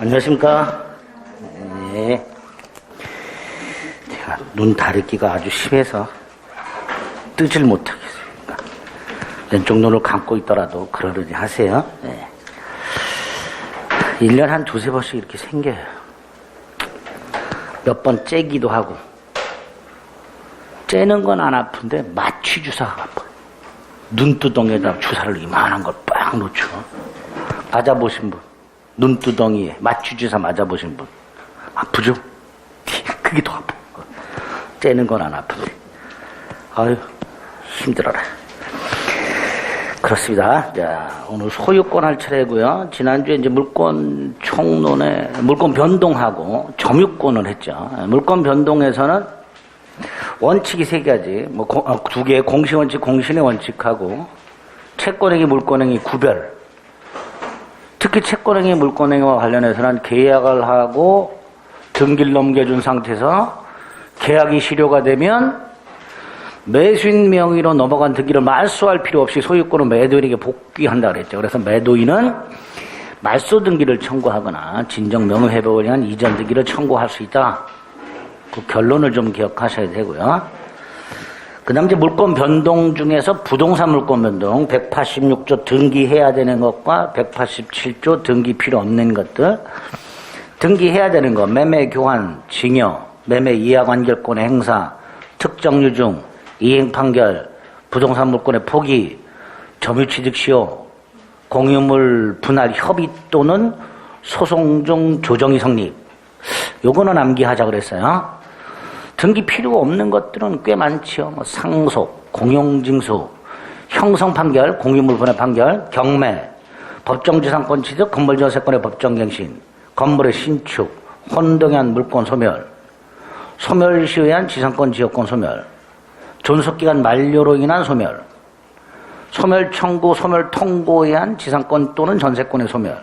안녕하십니까? 네. 제가 눈 다리끼가 아주 심해서 뜨질 못하겠습니다. 왼쪽 눈을 감고 있더라도 그러려니 하세요. 네. 1년에 한 두세 번씩 이렇게 생겨요. 몇 번 째기도 하고. 째는 건 안 아픈데 마취 주사가 아파요. 눈두덩이에다 주사를 이만한 걸 빡 놓죠. 맞아보신 분, 눈두덩이에 마취 주사 맞아보신 분 아프죠? 그게 더 아파. 째는 건 안 아픈데. 아유, 힘들어라. 그렇습니다. 자, 오늘 소유권 할 차례고요. 지난주에 이제 물권 총론에 물권 변동하고 점유권을 했죠. 물권 변동에서는 원칙이 세 가지, 두 개의 공시원칙, 공신의 원칙하고 채권행위, 물권행위 구별. 특히 채권행위, 물권행위와 관련해서는 계약을 하고 등기를 넘겨준 상태에서 계약이 실효가 되면 매수인 명의로 넘어간 등기를 말소할 필요 없이 소유권을 매도인에게 복귀한다 그랬죠. 그래서 매도인은 말소 등기를 청구하거나 진정 명의회복을 위한 이전 등기를 청구할 수 있다. 그 결론을 좀 기억하셔야 되고요. 그 다음 이제 물권 변동 중에서 부동산 물권 변동 186조 등기해야 되는 것과 187조 등기 필요 없는 것들. 등기해야 되는 것, 매매 교환, 징여, 매매 이하관결권의 행사, 특정 유증, 이행 판결, 부동산 물권의 포기, 점유취득 시효, 공유물 분할 협의 또는 소송 중 조정이 성립. 요거는 암기하자 그랬어요. 등기 필요가 없는 것들은 꽤 많죠. 상속, 공용징수, 형성 판결, 공유물 분할 판결, 경매, 법정지상권 취득, 건물전세권의 법정갱신, 건물의 신축, 혼동한 물권 소멸, 소멸 시에 의한 지상권 지역권 소멸, 존속기간 만료로 인한 소멸, 소멸 청구, 소멸 통고에 의한 지상권 또는 전세권의 소멸,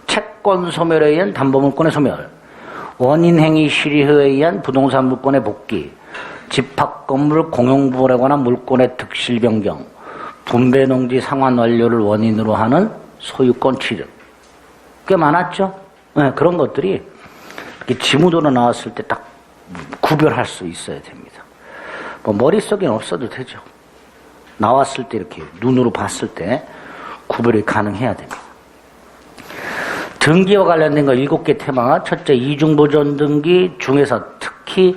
채권 소멸에 의한 담보물권의 소멸, 원인행위 실의에 의한 부동산 물권의 복귀, 집합건물 공용부분에 관한 물권의 득실 변경, 분배농지 상환 완료를 원인으로 하는 소유권 취득. 꽤 많았죠? 네, 그런 것들이 이렇게 지무도로 나왔을 때 딱 구별할 수 있어야 됩니다. 머릿속엔 없어도 되죠. 나왔을 때 이렇게 눈으로 봤을 때 구별이 가능해야 됩니다. 등기와 관련된 거 7개 테마. 첫째, 이중보존 등기 중에서 특히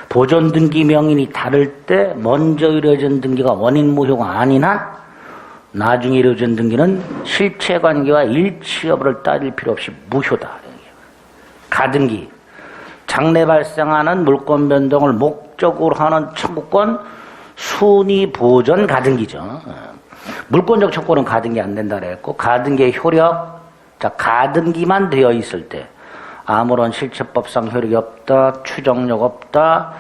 보존 등기 명인이 다를 때 먼저 이루어진 등기가 원인 무효가 아닌 한 나중에 이루어진 등기는 실체관계와 일치 여부를 따질 필요 없이 무효다. 가등기, 장래 발생하는 물권 변동을 목적으로 하는 청구권 순위 보존 가등기죠. 물권적 청구는 가등기 안 된다 그랬고, 가등기의 효력, 자, 가등기만 되어 있을 때 아무런 실체법상 효력이 없다, 추정력 없다,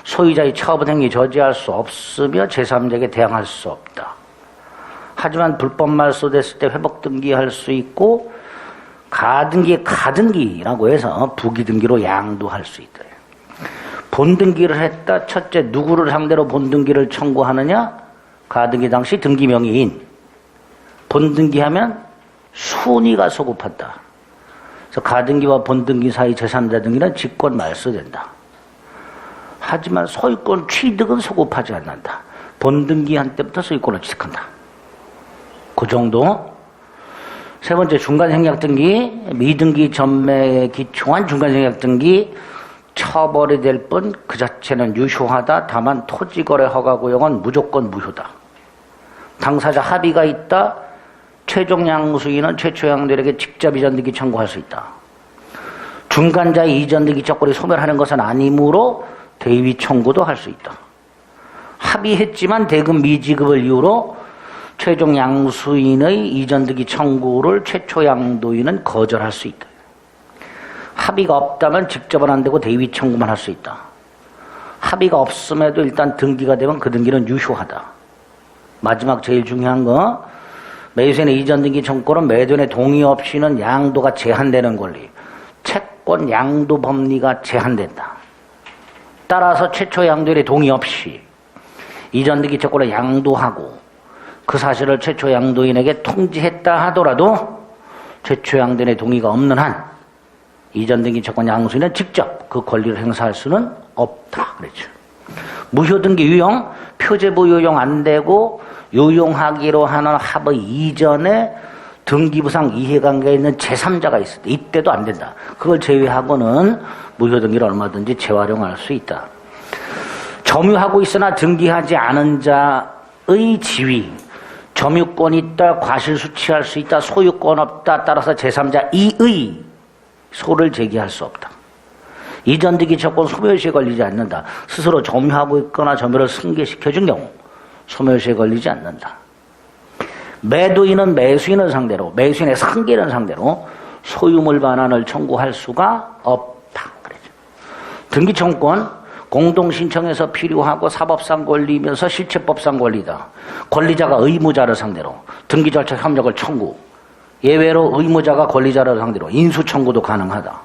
소유자의 처분 행위 저지할 수 없으며 제3자에게 대항할 수 없다. 하지만 불법 말소됐을 때 회복 등기할 수 있고, 가등기의 가등기라고 해서 부기등기로 양도할 수 있다. 본등기를 했다. 첫째, 누구를 상대로 본등기를 청구하느냐? 가등기 당시 등기명의인. 본등기하면 순위가 소급한다. 그래서 가등기와 본등기 사이 제3자 등기는 직권 말소된다. 하지만 소유권 취득은 소급하지 않는다. 본등기한 때부터 소유권을 취득한다. 그 정도. 세 번째, 중간생략등기, 미등기 전매에 기초한 중간생략등기, 처벌이 될 뿐 그 자체는 유효하다. 다만 토지거래 허가구역은 무조건 무효다. 당사자 합의가 있다. 최종 양수인은 최초 양도인에게 직접 이전등기 청구할 수 있다. 중간자의 이전등기 적권이 소멸하는 것은 아니므로 대위 청구도 할 수 있다. 합의했지만 대금 미지급을 이유로 최종 양수인의 이전등기 청구를 최초 양도인은 거절할 수 있다. 합의가 없다면 직접은 안 되고 대위 청구만 할 수 있다. 합의가 없음에도 일단 등기가 되면 그 등기는 유효하다. 마지막 제일 중요한 거, 매수인의 이전등기 청구는 매도인의 동의 없이는 양도가 제한되는 권리, 채권 양도 법리가 제한된다. 따라서 최초 양도인의 동의 없이 이전등기 청구를 양도하고 그 사실을 최초 양도인에게 통지했다 하더라도 최초 양도인의 동의가 없는 한 이전등기 채권 양수인은 직접 그 권리를 행사할 수는 없다. 그랬죠. 무효등기 유용, 표제부 유용 안 되고 유용하기로 하는 합의 이전에 등기부상 이해관계에 있는 제3자가 있을 때 이때도 안 된다. 그걸 제외하고는 무효등기를 얼마든지 재활용할 수 있다. 점유하고 있으나 등기하지 않은 자의 지위, 점유권 있다, 과실수취할 수 있다, 소유권 없다, 따라서 제3자 이의 소를 제기할 수 없다. 이전등기 채권 소멸시에 걸리지 않는다. 스스로 점유하고 있거나 점유를 승계시켜준 경우 소멸시에 걸리지 않는다. 매도인은 매수인을 상대로, 매수인의 상계를 상대로 소유물 반환을 청구할 수가 없다. 그러죠. 등기청권 공동신청에서 필요하고 사법상 권리면서 실체법상 권리다. 권리자가 의무자를 상대로 등기절차 협력을 청구, 예외로 의무자가 권리자를 상대로 인수청구도 가능하다.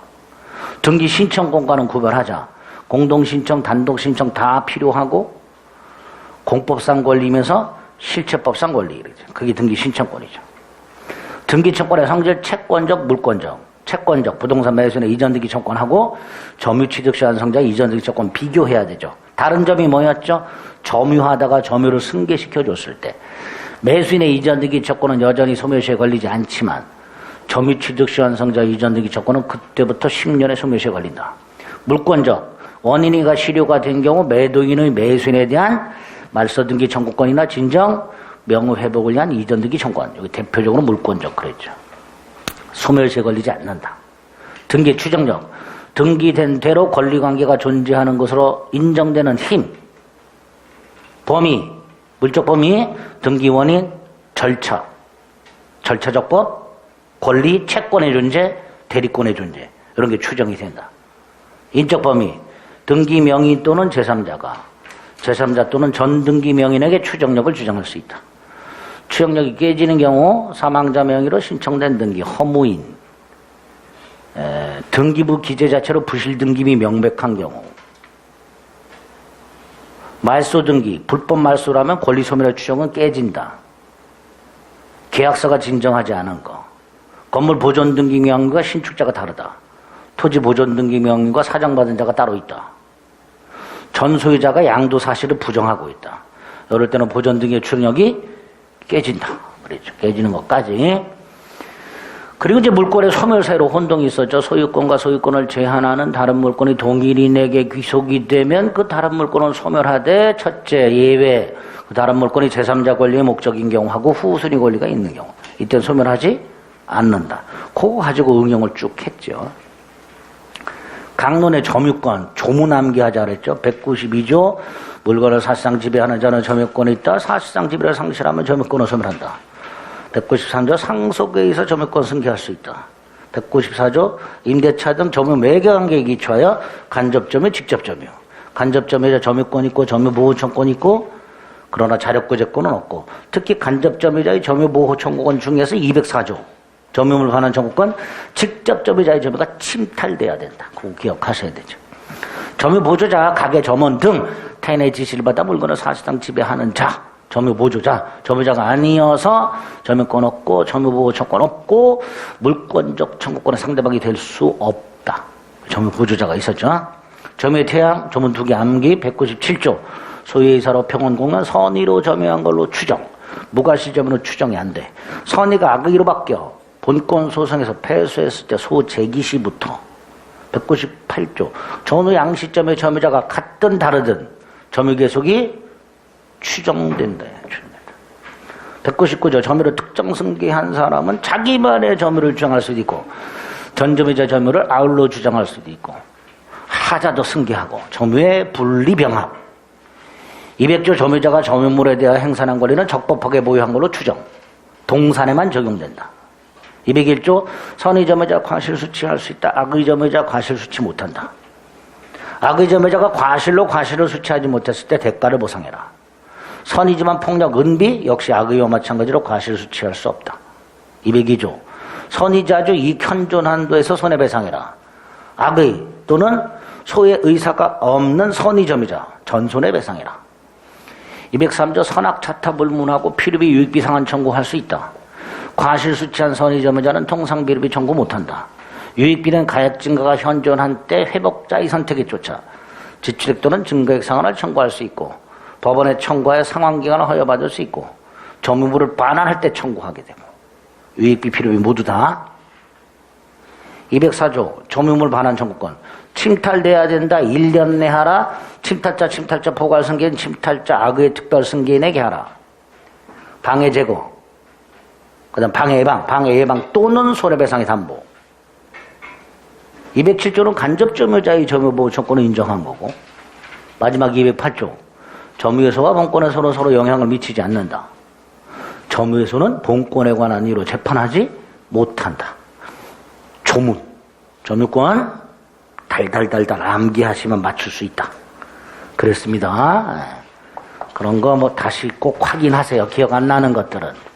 등기신청권과는 구별하자. 공동신청, 단독신청 다 필요하고 공법상 권리면서 실체법상 권리. 그게 등기신청권이죠. 등기청권의 성질 채권적, 물권적. 채권적, 부동산 매수인의 이전등기 청권하고 점유취득시 완성자 이전등기 청권 비교해야 되죠. 다른 점이 뭐였죠? 점유하다가 점유를 승계시켜줬을 때 매수인의 이전등기 청권은 여전히 소멸시에 걸리지 않지만 점유취득시 완성자 이전등기 청권은 그때부터 10년의 소멸시에 걸린다. 물권적, 원인이가 실효가 된 경우 매도인의 매수인에 대한 말소등기 청구권이나 진정 명의회복을 위한 이전등기 청권. 여기 대표적으로 물권적 그랬죠. 소멸시에 걸리지 않는다. 등기 추정적, 등기된 대로 권리관계가 존재하는 것으로 인정되는 힘, 범위, 물적 범위, 등기 원인, 절차, 절차적 법, 권리, 채권의 존재, 대리권의 존재 이런 게 추정이 된다. 인적 범위, 등기 명의 또는 제3자가 제3자 또는 전등기 명인에게 추정력을 주장할 수 있다. 추정력이 깨지는 경우 사망자 명의로 신청된 등기, 허무인, 등기부 기재 자체로 부실등기비 명백한 경우, 말소등기, 불법 말소라면 권리소멸의 추정은 깨진다. 계약서가 진정하지 않은 거, 건물 보존등기 명의가 신축자가 다르다. 토지 보존등기 명의가 사정받은 자가 따로 있다. 전 소유자가 양도 사실을 부정하고 있다. 이럴 때는 보존등기의 추정력이 깨진다. 그렇죠. 깨지는 것까지. 그리고 이제 물권의 소멸 사이로 혼동이 있었죠. 소유권과 소유권을 제한하는 다른 물권이 동일인에게 귀속이 되면 그 다른 물권을 소멸하되 첫째 예외, 그 다른 물권이 제3자 권리의 목적인 경우하고 후순위 권리가 있는 경우 이때는 소멸하지 않는다. 그거 가지고 응용을 쭉 했죠. 강론의 점유권, 조무남기하자 그랬죠. 192조 물건을 사실상 지배하는 자는 점유권이 있다. 사실상 지배를 상실하면 점유권을 소멸한다. 193조 상속에 의해서 점유권 승계할 수 있다. 194조 임대차 등 점유 매개관계에 기초하여 간접점유, 직접점유. 간접점유자 점유권 있고 점유보호청권 있고 그러나 자력구제권은 없고 특히 간접점유자의 점유보호청구권 중에서 204조 점유물 관한 청구권 직접점유자의 점유가 침탈돼야 된다. 그거 기억하셔야 되죠. 점유보조자, 가게 점원 등 타인의 지시를 받아 물건을 사실상 지배하는 자, 점유보조자, 점유자가 아니어서 점유권 없고 점유보호청권 없고 물권적 청구권의 상대방이 될 수 없다. 점유보조자가 있었죠. 점유의 태양, 조문 투기 암기 197조 소유의 이사로 평원공연 선의로 점유한 걸로 추정, 무과실 점유는 추정이 안 돼. 선의가 악의로 바뀌어 본권 소송에서 패소했을 때 소재기 시부터 198조 전후 양시점의 점유자가 같든 다르든 점유 계속이 추정된다. 199조 점유를 특정 승계한 사람은 자기만의 점유를 주장할 수도 있고 전점유자 점유를 아울러 주장할 수도 있고 하자도 승계하고 점유의 분리병합 200조 점유자가 점유물에 대하여 행사한 권리는 적법하게 보유한 걸로 추정 동산에만 적용된다. 201조 선의점유자 과실수취할 수 있다. 악의점유자 과실수취 못한다. 악의점유자가 과실로 과실을 수취하지 못했을 때 대가를 보상해라. 선의지만 폭력, 은비 역시 악의와 마찬가지로 과실수취할 수 없다. 202조 선의자주 이익현존 한도에서 손해배상해라. 악의 또는 소의 의사가 없는 선의점유자 전손해배상해라. 203조 선악차타 불문하고 피르비 유익비 상한 청구할 수 있다. 과실수취한 선의점유자는 통상비르비 청구 못한다. 유익비는 가액 증가가 현존한 때 회복자의 선택에 쫓아 지출액 또는 증거액 상한을 청구할 수 있고 법원에 청구하여 상환기간을 허여받을 수 있고 점유물을 반환할 때 청구하게 되고 유익비 필요비 모두 다 204조 점유물 반환 청구권 침탈돼야 된다. 1년 내 하라. 침탈자 포괄 승계인 침탈자 악의 특별 승계인에게 하라. 방해 제거 그 다음 방해 예방 또는 손해배상의 담보 207조는 간접 점유자의 점유보호 청구권을 인정한 거고 마지막 208조 점유회소와 본권에 서로 영향을 미치지 않는다. 점유회소는 본권에 관한 이유로 재판하지 못한다. 조문 점유권 달달달달 암기하시면 맞출 수 있다. 그랬습니다. 그런 거 뭐 다시 꼭 확인하세요. 기억 안 나는 것들은.